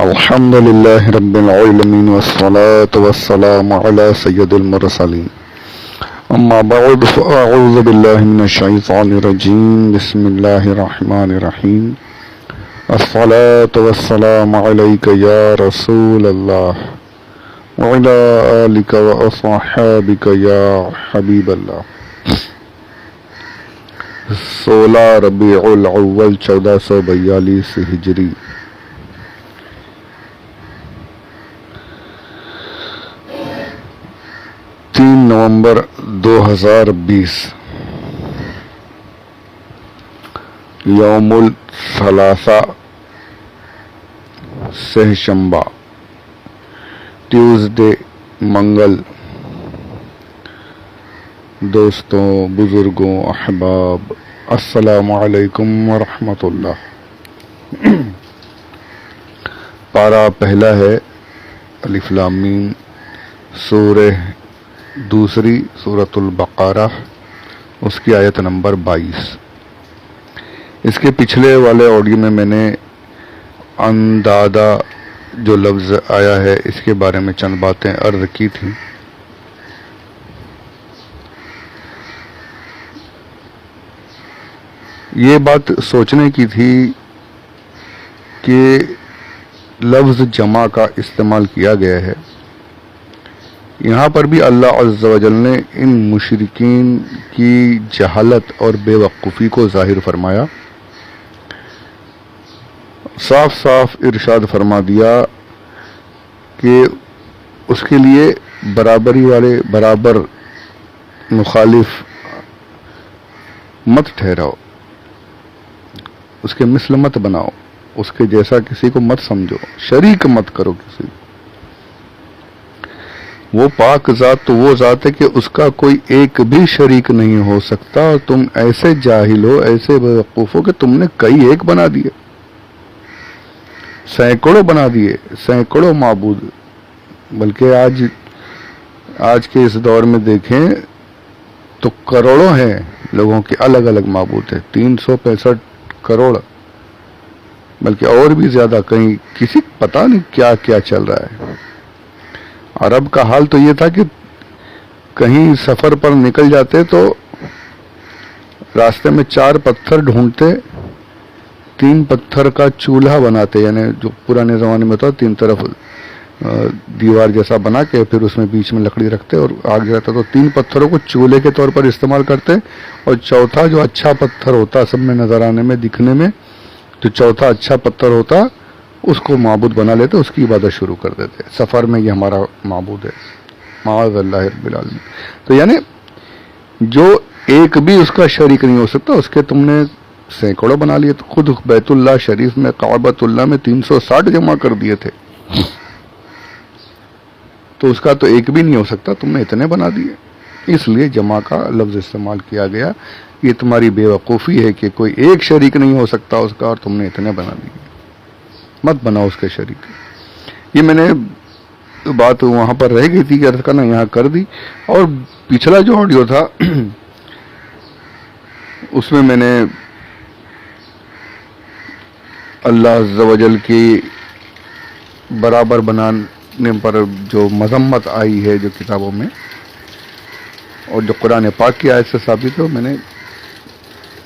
الحمد لله رب العالمين والصلاة والسلام على سيد المرسلين أما بعد فأعوذ بالله من الشيطان الرجيم بسم الله الرحمن الرحيم الصلاة والسلام عليك يا رسول الله وعلى آلك وأصحابك يا حبيب الله 16 ربیع الاول 1442 ہجری. نومبر 2020 یوم الثلاثاء سہ شنبہ ٹیوزڈے منگل. دوستوں، بزرگوں، احباب، السلام علیکم ورحمۃ اللہ. پارہ پہلا ہے الف لام میم، سورہ دوسری سورۃ البقرہ، اس کی آیت نمبر 22. اس کے پچھلے والے آڈیو میں نے اندادہ جو لفظ آیا ہے اس کے بارے میں چند باتیں عرض کی تھیں. یہ بات سوچنے کی تھی کہ لفظ جمع کا استعمال کیا گیا ہے. یہاں پر بھی اللہ عز و جل نے ان مشرکین کی جہالت اور بے وقوفی کو ظاہر فرمایا. صاف صاف ارشاد فرما دیا کہ اس کے لیے برابری والے برابر مخالف مت ٹھہراؤ، اس کے مثل مت بناؤ، اس کے جیسا کسی کو مت سمجھو، شریک مت کرو کسی کو. وہ پاک ذات تو وہ ذات ہے کہ اس کا کوئی ایک بھی شریک نہیں ہو سکتا، اور تم ایسے جاہل ہو، ایسے بیوقوف ہو کہ تم نے کئی ایک بنا دیے، سینکڑوں بنا دیے، سینکڑوں معبود. بلکہ آج کے اس دور میں دیکھیں تو کروڑوں ہیں لوگوں کے الگ الگ معبود ہیں، 365 کروڑ، بلکہ اور بھی زیادہ. کہیں کسی پتہ نہیں کیا کیا چل رہا ہے. عرب کا حال تو یہ تھا کہ کہیں سفر پر نکل جاتے تو راستے میں 4 پتھر ڈھونڈتے، 3 پتھر کا چولہا بناتے، یعنی جو پرانے زمانے میں تھا 3 طرف دیوار جیسا بنا کے پھر اس میں بیچ میں لکڑی رکھتے اور آگ جلاتا. تو 3 پتھروں کو چولہے کے طور پر استعمال کرتے، اور چوتھا جو اچھا پتھر ہوتا سب میں نظر آنے میں دکھنے میں، جو چوتھا اچھا پتھر ہوتا اس کو معبود بنا لیتے، اس کی عبادت شروع کر دیتے. سفر میں یہ ہمارا معبود ہے، معاذ اللہ رب العالمین. تو یعنی جو ایک بھی اس کا شریک نہیں ہو سکتا، اس کے تم نے سینکڑوں بنا لیے. تو خود بیت اللہ شریف میں کعبۃ اللہ میں 360 جمع کر دیے تھے، تو اس کا تو ایک بھی نہیں ہو سکتا، تم نے اتنے بنا دیے. اس لیے جمع کا لفظ استعمال کیا گیا. یہ تمہاری بے وقوفی ہے کہ کوئی ایک شریک نہیں ہو سکتا اس کا، اور تم نے اتنے بنا دیے. مت بناؤ اس کے شریک. یہ میں نے بات وہاں پر رہ گئی تھی کہ عرض کرنا یہاں کر دی. اور پچھلا جو آڈیو تھا اس میں نے اللہ عز و جل کی برابر بنانے پر جو مذمت آئی ہے جو کتابوں میں، اور جو قرآن پاک کی آیت سے ثابت ہے، میں نے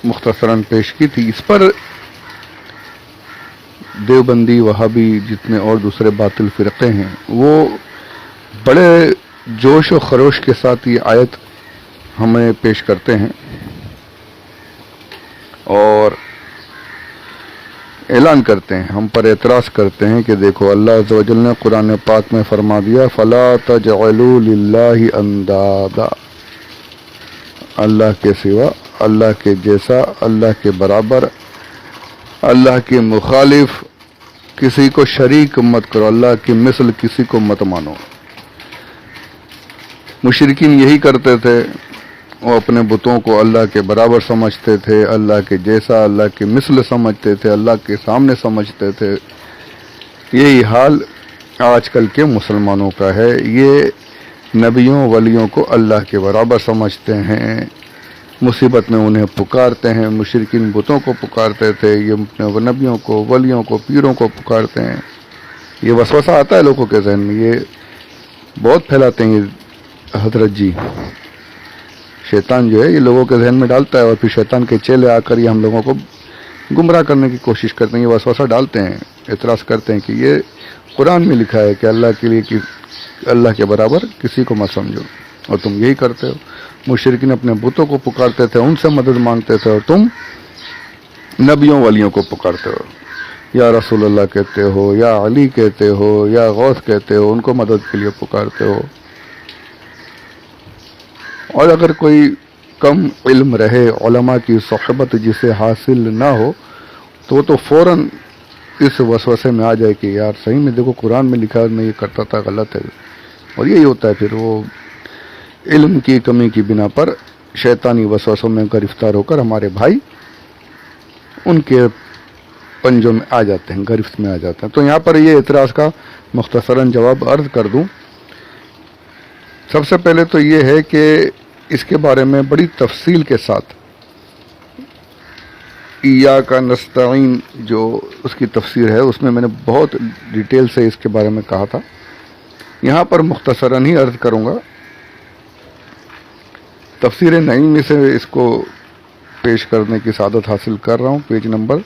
مختصراً پیش کی تھی. اس پر دیوبندی، وہابی، جتنے اور دوسرے باطل فرقے ہیں، وہ بڑے جوش و خروش کے ساتھ یہ آیت ہمیں پیش کرتے ہیں اور اعلان کرتے ہیں، ہم پر اعتراض کرتے ہیں کہ دیکھو اللہ عز و جل نے قرآن پاک میں فرما دیا فَلَا تَجْعَلُوا لِلَّهِ أَنْدَادًا، اللہ کے سوا، اللہ کے جیسا، اللہ کے برابر، اللہ کے مخالف کسی کو شریک مت کرو، اللہ کی مثل کسی کو مت مانو. مشرکین یہی کرتے تھے، وہ اپنے بتوں کو اللہ کے برابر سمجھتے تھے، اللہ کے جیسا، اللہ کی مثل سمجھتے تھے، اللہ کے سامنے سمجھتے تھے. یہی حال آج کل کے مسلمانوں کا ہے. یہ نبیوں ولیوں کو اللہ کے برابر سمجھتے ہیں، مصیبت میں انہیں پکارتے ہیں. مشرکین بتوں کو پکارتے تھے، یہ نبیوں کو، ولیوں کو، پیروں کو پکارتے ہیں. یہ وسوسہ آتا ہے لوگوں کے ذہن میں، یہ بہت پھیلاتے ہیں یہ حضرت جی، شیطان جو ہے یہ لوگوں کے ذہن میں ڈالتا ہے، اور پھر شیطان کے چیلے آ کر یہ ہم لوگوں کو گمراہ کرنے کی کوشش کرتے ہیں، یہ وسوسہ ڈالتے ہیں، اعتراض کرتے ہیں کہ یہ قرآن میں لکھا ہے کہ اللہ کے لیے اللہ کے برابر کسی کو مت سمجھو، اور تم یہی کرتے ہو۔ مشرکین اپنے بتوں کو پکارتے تھے، ان سے مدد مانگتے تھے، اور تم نبیوں ولیوں کو پکارتے ہو، یا رسول اللہ کہتے ہو، یا علی کہتے ہو، یا غوث کہتے ہو، ان کو مدد کے لیے پکارتے ہو۔ اور اگر کوئی کم علم رہے، علماء کی صحبت جسے حاصل نہ ہو، تو وہ تو فوراً اس وسوسے میں آ جائے کہ یار صحیح میں دیکھو قرآن میں لکھا ہے، میں یہ کرتا تھا، غلط ہے۔ اور یہی ہوتا ہے، پھر وہ علم کی کمی کی بنا پر شیطانی وسوسوں میں گرفتار ہو کر ہمارے بھائی ان کے پنجوں میں آ جاتے ہیں، گرفت میں آ جاتے ہیں۔ تو یہاں پر یہ اعتراض کا مختصراً جواب عرض کر دوں۔ سب سے پہلے تو یہ ہے کہ اس کے بارے میں بڑی تفصیل کے ساتھ ایاک نستعین جو اس کی تفسیر ہے، اس میں میں نے بہت ڈیٹیل سے اس کے بارے میں کہا تھا، یہاں پر مختصراً ہی عرض کروں گا۔ تفسیر نعیم میں سے اس کو پیش کرنے کی سعادت حاصل کر رہا ہوں۔ پیج نمبر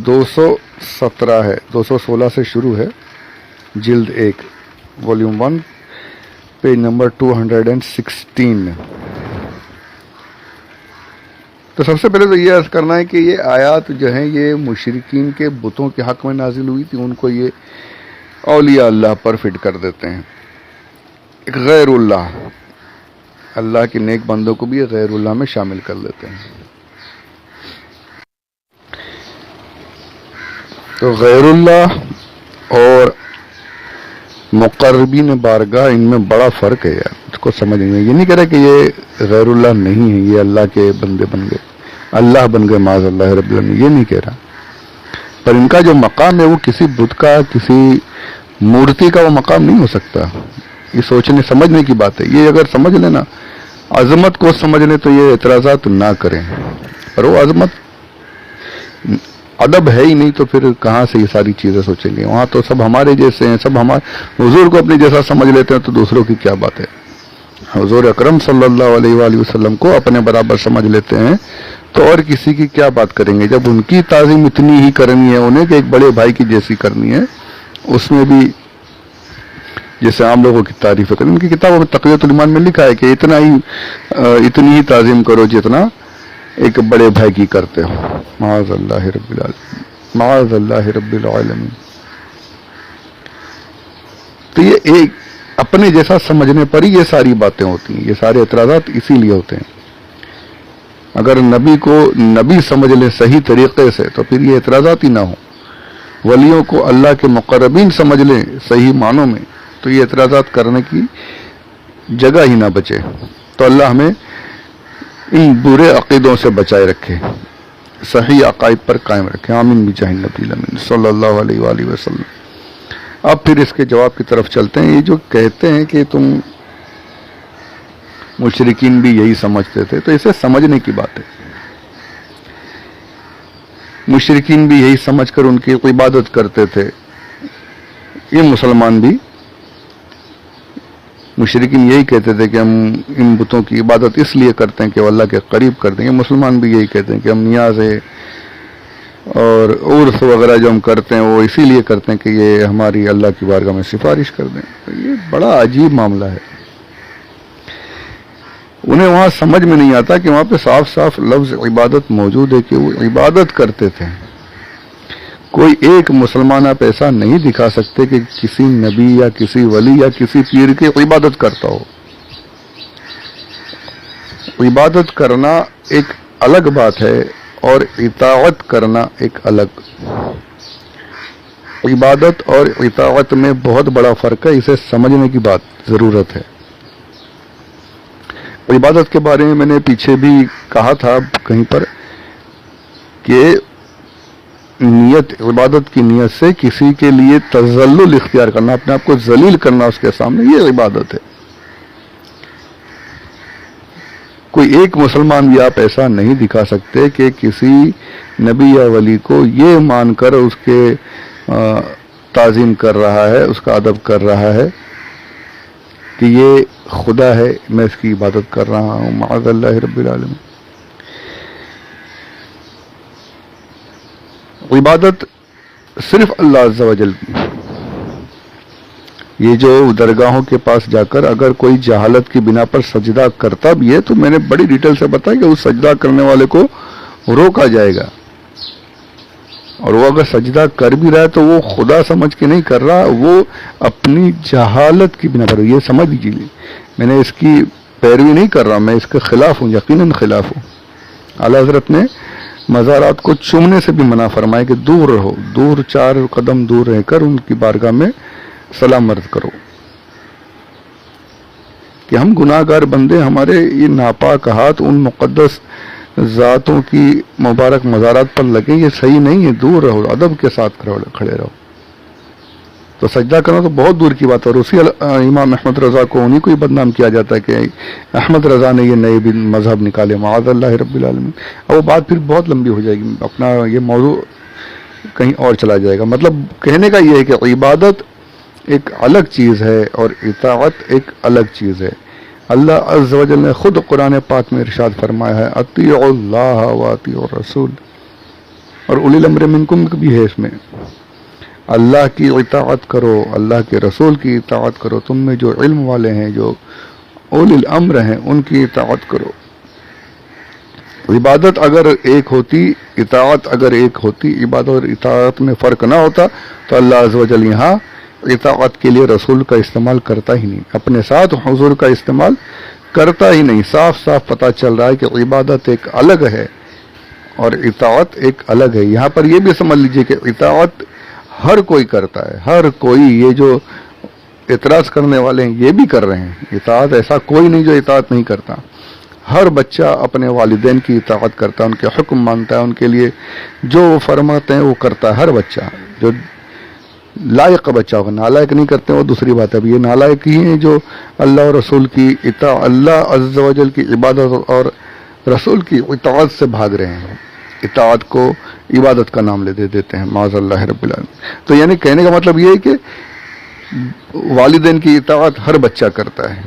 217 ہے، 216 سے شروع ہے، جلد 1، والیوم 1، پیج نمبر 216۔ تو سب سے پہلے تو یہ عرض کرنا ہے کہ یہ آیات جو ہیں یہ مشرکین کے بتوں کے حق میں نازل ہوئی تھی، ان کو یہ اولیاء اللہ پر فٹ کر دیتے ہیں، ایک غیر اللہ کے نیک بندوں کو بھی غیر اللہ میں شامل کر لیتے ہیں۔ تو غیر اللہ اور مقربین بارگاہ ان میں بڑا فرق ہے یار، اس کو سمجھیں گے۔ یہ نہیں کہہ رہے کہ یہ غیر اللہ نہیں ہے، یہ اللہ کے بندے بن گئے، اللہ بن گئے معاذ اللہ رب العالمین، یہ نہیں کہہ رہا، پر ان کا جو مقام ہے وہ کسی بت کا، کسی مورتی کا وہ مقام نہیں ہو سکتا۔ یہ سوچنے سمجھنے کی بات ہے، یہ اگر سمجھ لینا، عظمت کو سمجھ لیں تو یہ اعتراضات نہ کریں، اور وہ عظمت ادب ہے ہی نہیں تو پھر کہاں سے یہ ساری چیزیں سوچیں گے؟ وہاں تو سب ہمارے جیسے ہیں، سب ہمارے حضور کو اپنے جیسا سمجھ لیتے ہیں، تو دوسروں کی کیا بات ہے؟ حضور اکرم صلی اللہ علیہ وآلہ وسلم کو اپنے برابر سمجھ لیتے ہیں تو اور کسی کی کیا بات کریں گے؟ جب ان کی تعظیم اتنی ہی کرنی ہے انہیں کہ ایک بڑے بھائی کی جیسی کرنی ہے، اس میں بھی جیسے عام لوگوں کی تعریف کریں۔ ان کی کتابوں میں تقویۃ الایمان میں لکھا ہے کہ اتنی ہی تعظیم کرو جتنا ایک بڑے بھائی کی کرتے ہو۔ معاذ اللہ رب العالمین، معاذ اللہ رب العالمین۔ تو یہ ایک اپنے جیسا سمجھنے پر ہی یہ ساری باتیں ہوتی ہیں، یہ سارے اعتراضات اسی لیے ہوتے ہیں۔ اگر نبی کو نبی سمجھ لے صحیح طریقے سے تو پھر یہ اعتراضات ہی نہ ہوں، ولیوں کو اللہ کے مقربین سمجھ لیں صحیح معنوں میں تو یہ اعتراضات کرنے کی جگہ ہی نہ بچے۔ تو اللہ ہمیں ان برے عقیدوں سے بچائے رکھے، صحیح عقائد پر قائم رکھے، آمین بجاہ النبی الامین صلی اللہ علیہ وآلہ وسلم۔ اب پھر اس کے جواب کی طرف چلتے ہیں۔ یہ جو کہتے ہیں کہ تم مشرکین بھی یہی سمجھتے تھے، تو اسے سمجھنے کی بات ہے۔ مشرکین بھی یہی سمجھ کر ان کی عبادت کرتے تھے، یہ مسلمان بھی، مشرکین یہی کہتے تھے کہ ہم ان بتوں کی عبادت اس لیے کرتے ہیں کہ وہ اللہ کے قریب کر دیں گے۔ مسلمان بھی یہی کہتے ہیں کہ ہم نیاز ہے اور عرس وغیرہ جو ہم کرتے ہیں وہ اسی لیے کرتے ہیں کہ یہ ہماری اللہ کی بارگاہ میں سفارش کر دیں۔ یہ بڑا عجیب معاملہ ہے، انہیں وہاں سمجھ میں نہیں آتا کہ وہاں پہ صاف صاف لفظ عبادت موجود ہے کہ وہ عبادت کرتے تھے۔ کوئی ایک مسلمان آپ ایسا نہیں دکھا سکتے کہ کسی نبی یا کسی ولی یا کسی پیر کی عبادت کرتا ہو۔ عبادت کرنا ایک الگ بات ہے اور اطاعت کرنا ایک الگ۔ عبادت اور اطاعت میں بہت بڑا فرق ہے، اسے سمجھنے کی بات ضرورت ہے۔ عبادت کے بارے میں میں نے پیچھے بھی کہا تھا کہیں پر کہ نیت، عبادت کی نیت سے کسی کے لیے تذلل اختیار کرنا، اپنے آپ کو ذلیل کرنا اس کے سامنے، یہ عبادت ہے۔ کوئی ایک مسلمان بھی آپ ایسا نہیں دکھا سکتے کہ کسی نبی یا ولی کو یہ مان کر اس کے تعظیم کر رہا ہے، اس کا ادب کر رہا ہے کہ یہ خدا ہے، میں اس کی عبادت کر رہا ہوں، معاذ اللہ رب العالمین۔ عبادت صرف اللہ عز و جل کی۔ یہ جو درگاہوں کے پاس جا کر اگر کوئی جہالت کی بنا پر سجدہ کرتا بھی ہے تو میں نے بڑی ڈیٹیل سے بتایا کہ اس سجدہ کرنے والے کو روکا جائے گا، اور وہ اگر سجدہ کر بھی رہا ہے تو وہ خدا سمجھ کے نہیں کر رہا، وہ اپنی جہالت کی بنا پر۔ یہ سمجھ لیجیے، میں نے اس کی پیروی نہیں کر رہا، میں اس کے خلاف ہوں، یقیناً خلاف ہوں۔ اعلیٰ حضرت نے مزارات کو چومنے سے بھی منع فرمایا کہ دور رہو، دور 4 قدم دور رہ کر ان کی بارگاہ میں سلام عرض کرو، کہ ہم گناہ گار بندے، ہمارے یہ ناپاک ہاتھ ان مقدس ذاتوں کی مبارک مزارات پر لگے، یہ صحیح نہیں ہے، دور رہو، ادب کے ساتھ کھڑے رہو۔ تو سجدہ کرنا تو بہت دور کی بات ہے، اور اسی امام احمد رضا کو انہیں کو ہی بدنام کیا جاتا ہے کہ احمد رضا نے یہ نئے مذہب نکالے، معاذ اللہ رب العالمین۔ اور وہ بات پھر بہت لمبی ہو جائے گی، اپنا یہ موضوع کہیں اور چلا جائے گا۔ مطلب کہنے کا یہ ہے کہ عبادت ایک الگ چیز ہے اور اطاعت ایک الگ چیز ہے۔ اللہ عز و جل نے خود قرآن پاک میں ارشاد فرمایا ہے، اطیعوا اللہ و اطیعوا الرسول، اور اولی الامر منکم بھی ہے اس میں، اللہ کی اطاعت کرو، اللہ کے رسول کی اطاعت کرو، تم میں جو علم والے ہیں، جو اولی الامر ہیں، ان کی اطاعت کرو۔ عبادت اگر ایک ہوتی، اطاعت اگر ایک ہوتی، عبادت اور اطاعت میں فرق نہ ہوتا تو اللہ عز و جل یہاں اطاعت کے لیے رسول کا استعمال کرتا ہی نہیں، اپنے ساتھ حضور کا استعمال کرتا ہی نہیں۔ صاف صاف پتہ چل رہا ہے کہ عبادت ایک الگ ہے اور اطاعت ایک الگ ہے۔ یہاں پر یہ بھی سمجھ لیجئے کہ اطاعت ہر کوئی کرتا ہے، ہر کوئی، یہ جو اعتراض کرنے والے ہیں یہ بھی کر رہے ہیں، اطاعت ایسا کوئی نہیں جو اطاعت نہیں کرتا۔ ہر بچہ اپنے والدین کی اطاعت کرتا ہے، ان کے حکم مانتا ہے، ان کے لیے جو وہ فرماتے ہیں وہ کرتا ہے ہر بچہ۔ جو لائق بچہ ہوگا، نالائق نہیں کرتے وہ دوسری بات ہے۔ اب یہ نالائق ہی ہیں جو اللہ اور رسول کی اللہ عز و جل کی عبادت اور رسول کی اطاعت سے بھاگ رہے ہیں، اطاعت کو عبادت کا نام لے دیتے ہیں، معاذ اللہ رب العالمین۔ تو یعنی کہنے کا مطلب یہ ہے کہ والدین کی اطاعت ہر بچہ کرتا ہے،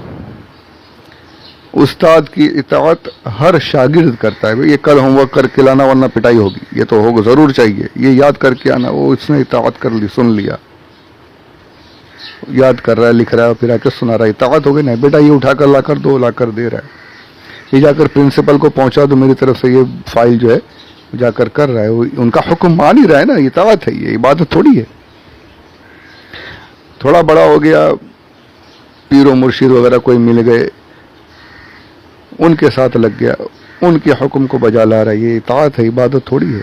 استاد کی اطاعت ہر شاگرد کرتا ہے۔ یہ کل ہوم ورک کر کے لانا ورنہ پٹائی ہوگی، یہ تو ہوگا ضرور چاہیے، یہ یاد کر کے آنا، وہ اس نے اطاعت کر لی، سن لیا، یاد کر رہا ہے، لکھ رہا ہے، پھر آ کے سنا رہا ہے، اطاعت ہو گئی نا۔ بیٹا یہ اٹھا کر لا کر دو، لا کر دے رہا ہے، یہ جا کر پرنسپل کو پہنچا دو، میری طرف سے یہ فائل جو ہے جا کر رہا ہے، وہ ان کا حکم مان ہی رہا ہے نا، اطاعت ہے، یہ عبادت تھوڑی ہے۔ تھوڑا بڑا ہو گیا، پیر و مرشد وغیرہ کوئی مل گئے، ان کے ساتھ لگ گیا، ان کے حکم کو بجا لا رہا ہے، یہ اطاعت ہے، عبادت تھوڑی ہے۔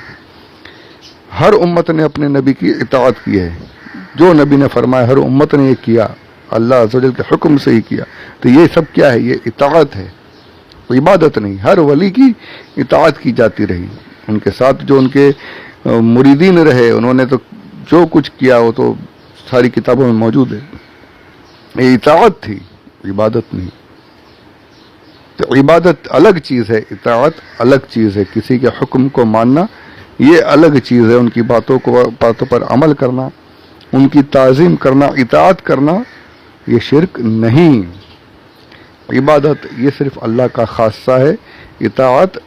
ہر امت نے اپنے نبی کی اطاعت کی ہے، جو نبی نے فرمایا ہر امت نے یہ کیا، اللہ عز و جل کے حکم سے ہی کیا، تو یہ سب کیا ہے؟ یہ اطاعت ہے، عبادت نہیں۔ ہر ولی کی اطاعت کی جاتی رہی، ان کے ساتھ جو ان کے مریدین رہے، انہوں نے تو جو کچھ کیا وہ تو ساری کتابوں میں موجود ہے، یہ اطاعت تھی، عبادت نہیں۔ تو عبادت الگ چیز ہے، اطاعت الگ چیز ہے، کسی کے حکم کو ماننا یہ الگ چیز ہے، ان کی باتوں پر عمل کرنا، ان کی تعظیم کرنا، اطاعت کرنا، یہ شرک نہیں۔ عبادت یہ صرف اللہ کا خاصہ ہے، اطاعت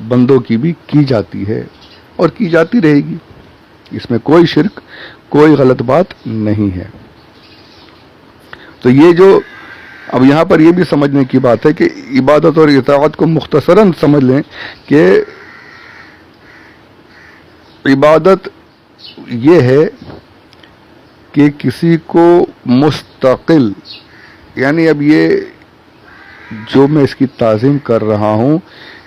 بندوں کی بھی کی جاتی ہے اور کی جاتی رہے گی، اس میں کوئی شرک، کوئی غلط بات نہیں ہے۔ تو یہ جو اب یہاں پر یہ بھی سمجھنے کی بات ہے کہ عبادت اور اطاعت کو مختصراً سمجھ لیں کہ عبادت یہ ہے کہ کسی کو مستقل، یعنی اب یہ جو میں اس کی تعظیم کر رہا ہوں،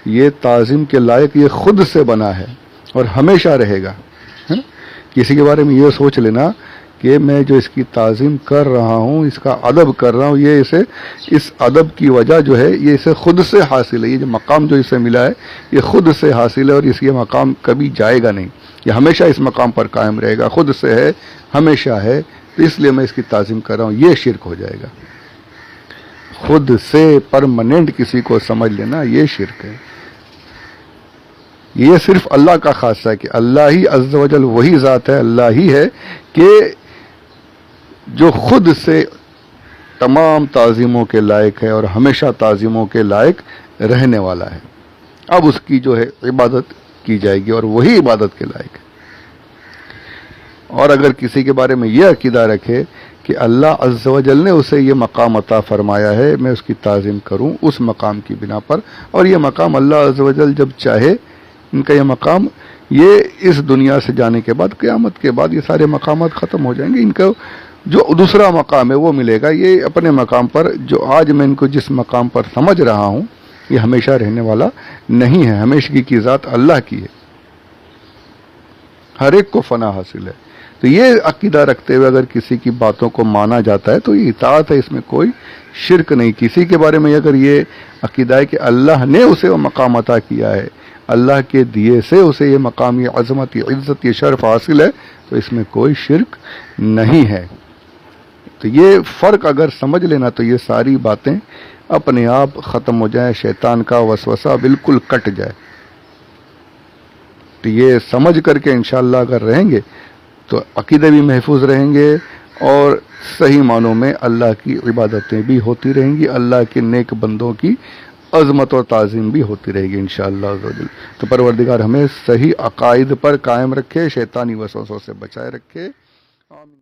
یہ تعظیم کے لائق یہ خود سے بنا ہے اور ہمیشہ رہے گا۔ کسی کے بارے میں یہ سوچ لینا کہ میں جو اس کی تعظیم کر رہا ہوں، اس کا ادب کر رہا ہوں، یہ اس ادب کی وجہ جو ہے یہ اسے خود سے حاصل ہے، یہ جو مقام جو اسے ملا ہے یہ خود سے حاصل ہے، اور اس یہ مقام کبھی جائے گا نہیں، یہ ہمیشہ اس مقام پر قائم رہے گا، خود سے ہے، ہمیشہ ہے، تو اس لیے میں اس کی تعظیم کر رہا ہوں، یہ شرک ہو جائے گا۔ خود سے پرماننٹ کسی کو سمجھ لینا یہ شرک ہے۔ یہ صرف اللہ کا خاصہ ہے کہ اللہ ہی عز و جل وہی ذات ہے، اللہ ہی ہے کہ جو خود سے تمام تعظیموں کے لائق ہے اور ہمیشہ تعظیموں کے لائق رہنے والا ہے۔ اب اس کی جو ہے عبادت کی جائے گی اور وہی عبادت کے لائق ہے۔ اور اگر کسی کے بارے میں یہ عقیدہ رکھے کہ اللہ عز و جل نے اسے یہ مقام عطا فرمایا ہے، میں اس کی تعظیم کروں اس مقام کی بنا پر، اور یہ مقام اللہ عز و جل جب چاہے، ان کا یہ مقام یہ اس دنیا سے جانے کے بعد قیامت کے بعد یہ سارے مقامات ختم ہو جائیں گے، ان کا جو دوسرا مقام ہے وہ ملے گا۔ یہ اپنے مقام پر جو آج میں ان کو جس مقام پر سمجھ رہا ہوں یہ ہمیشہ رہنے والا نہیں ہے، ہمیشگی کی ذات اللہ کی ہے، ہر ایک کو فنا حاصل ہے۔ تو یہ عقیدہ رکھتے ہوئے اگر کسی کی باتوں کو مانا جاتا ہے تو یہ اطاعت ہے، اس میں کوئی شرک نہیں۔ کسی کے بارے میں اگر یہ عقیدہ ہے کہ اللہ نے اسے وہ مقام عطا کیا ہے، اللہ کے دیے سے اسے یہ مقام، یہ عظمت، یہ عزت، یہ شرف حاصل ہے، تو اس میں کوئی شرک نہیں ہے۔ تو یہ فرق اگر سمجھ لینا تو یہ ساری باتیں اپنے آپ ختم ہو جائیں، شیطان کا وسوسہ بالکل کٹ جائے۔ تو یہ سمجھ کر کے انشاءاللہ اگر رہیں گے تو عقیدے بھی محفوظ رہیں گے اور صحیح معنوں میں اللہ کی عبادتیں بھی ہوتی رہیں گی، اللہ کے نیک بندوں کی عظمت اور تعظیم بھی ہوتی رہے گی انشاءاللہ عز و جل۔ تو پروردگار ہمیں صحیح عقائد پر قائم رکھے، شیطانی وسوسوں سے بچائے رکھے، آمین۔